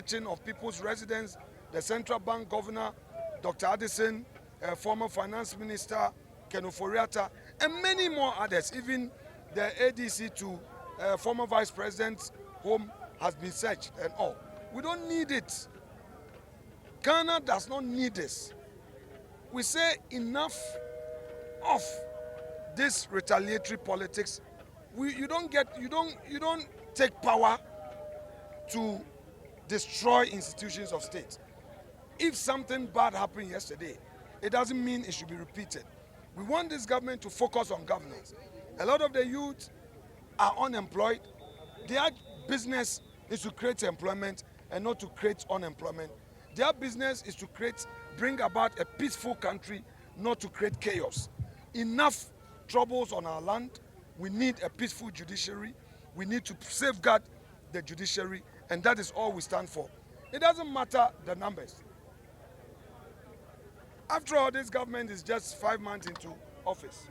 searching of people's residence, the central bank governor, Dr. Addison, former finance minister, Ken Ofori-Atta, and many more others. Even the ADC to former vice president's home has been searched and all. We don't need it. Ghana does not need this. We say enough of this retaliatory politics. You don't take power to destroy institutions of state. If something bad happened yesterday, it doesn't mean it should be repeated. We want this government to focus on governance. A lot of the youth are unemployed. Their business is to create employment and not to create unemployment. Their business is to bring about a peaceful country, not to create chaos. Enough troubles on our land. We need a peaceful judiciary. We need to safeguard the judiciary, and that is all we stand for. It doesn't matter the numbers. After all, this government is just 5 months into office.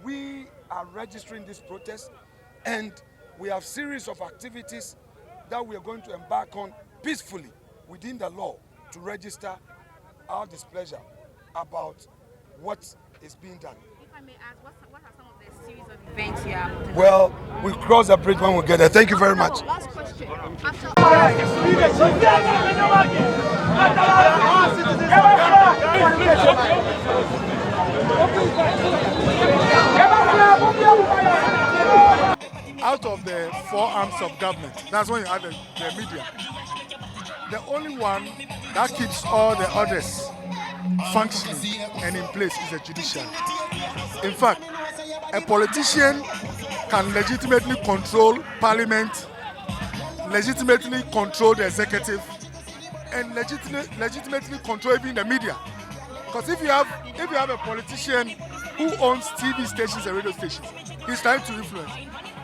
We are registering this protest, and we have series of activities that we are going to embark on peacefully within the law to register our displeasure about what is being done. If I may ask, what are some of the series of events you are? Well, we'll cross the bridge when we get there. Thank you very much. Last question. Out of the four arms of government, that's when you have the media. The only one that keeps all the others functioning and in place is the judiciary. In fact, a politician can legitimately control parliament, legitimately control the executive, and legitimately control even the media. Because if you have a politician who owns TV stations and radio stations, he's trying to influence.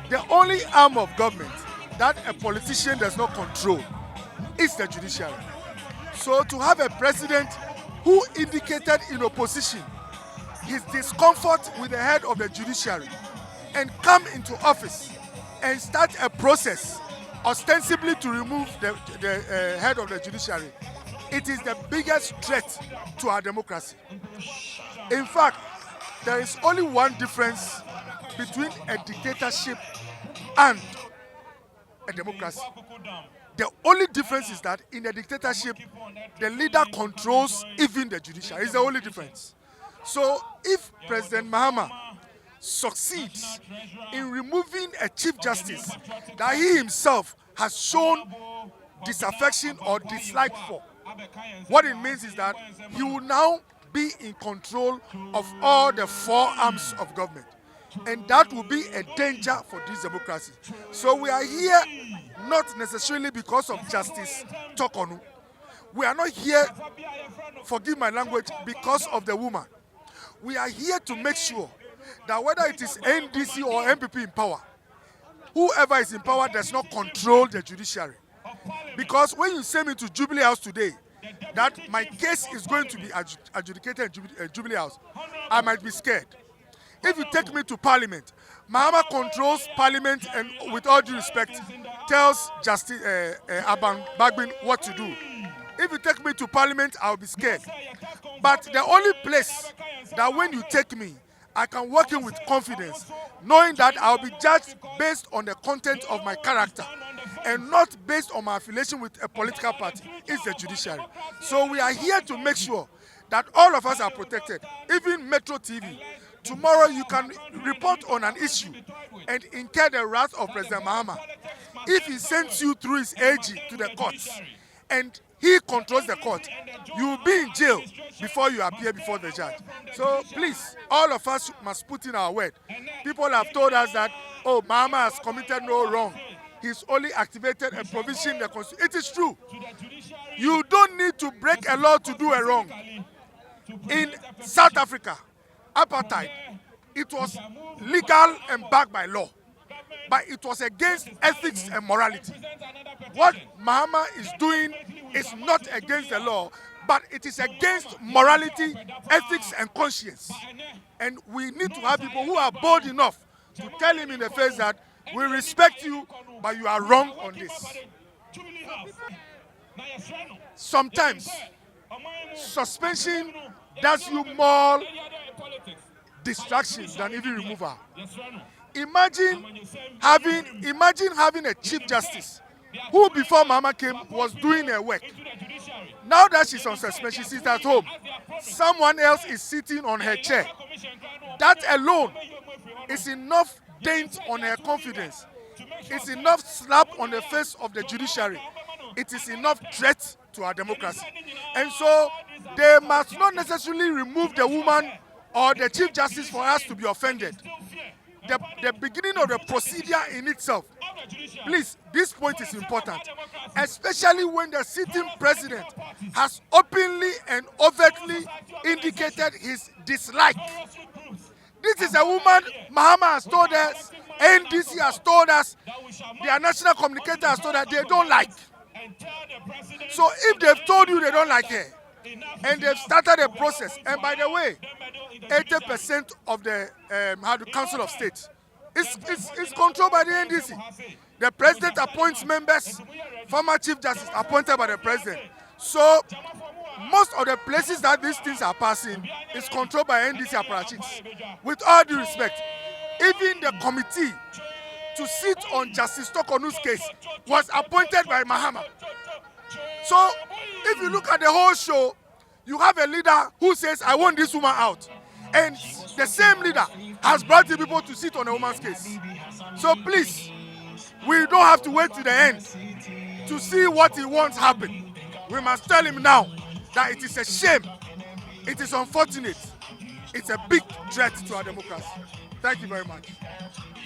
The only arm of government that a politician does not control is the judiciary. So to have a president who indicated in opposition his discomfort with the head of the judiciary and come into office and start a process ostensibly to remove the head of the judiciary, it is the biggest threat to our democracy. In fact, there is only one difference between a dictatorship and a democracy. The only difference is that in a dictatorship, the leader controls even the judiciary. It's the only difference. So if President Mahama succeeds in removing a chief justice that he himself has shown disaffection or dislike for, what it means is that he will now be in control of all the four arms of government. And that will be a danger for this democracy. So we are here not necessarily because of Justice Tokonu. We are not here, forgive my language, because of the woman. We are here to make sure that whether it is NDC or NPP in power, whoever is in power does not control the judiciary. Because when you send me to Jubilee House today, that my case is going to be adjudicated in Jubilee House, I might be scared. If you take me to Parliament, Mahama controls Parliament and, with all due respect, tells Justice Aban Bagbin what to do. If you take me to Parliament, I'll be scared. But the only place that when you take me, I can walk in with confidence, knowing that I'll be judged based on the content of my character and not based on my affiliation with a political party, is the judiciary. So we are here to make sure that all of us are protected, even Metro TV. Tomorrow you can report on an issue and incur the wrath of President Mahama. If he sends you through his AG to the courts and he controls the court, you will be in jail before you appear before the judge. So please, all of us must put in our word. People have told us that, oh, Mahama has committed no wrong. He's only activated a provision in the Constitution. It is true. You don't need to break a law to do a wrong. In South Africa, apartheid, it was legal and backed by law, but it was against ethics and morality. What Mahama is doing is not against the law, but it is against morality, ethics, and conscience. And we need to have people who are bold enough to tell him in the face that we respect you, but you are wrong on this. sometimes suspension does you more distraction than even removal. Imagine having a chief justice who before Mama came was doing her work. Now that she's on suspension, she's at home. Someone else is sitting on her chair. That alone is enough dent on her confidence. It's enough slap on the face of the judiciary. It is enough threat to our democracy. And so they must not necessarily remove the woman or the chief justice for us to be offended. The beginning of the procedure in itself, please, this point is important, especially when the sitting president has openly and overtly indicated his dislike. This is a woman Mahama has told us, NDC has told us, their national communicator has told us they don't like. So if they've told you they don't like her, and they've started a process, and by the way, 80% of the Council of State is controlled by the NDC. The president appoints members, former chief justice appointed by the president. So most of the places that these things are passing is controlled by NDC apparatchiks. With all due respect, even the committee to sit on Justice Tokonu's case was appointed by Mahama. So if you look at the whole show, you have a leader who says, I want this woman out. And the same leader has brought the people to sit on a woman's case. So please, we don't have to wait to the end to see what he wants happen. We must tell him now that it is a shame. It is unfortunate. It's a big threat to our democracy. Thank you very much.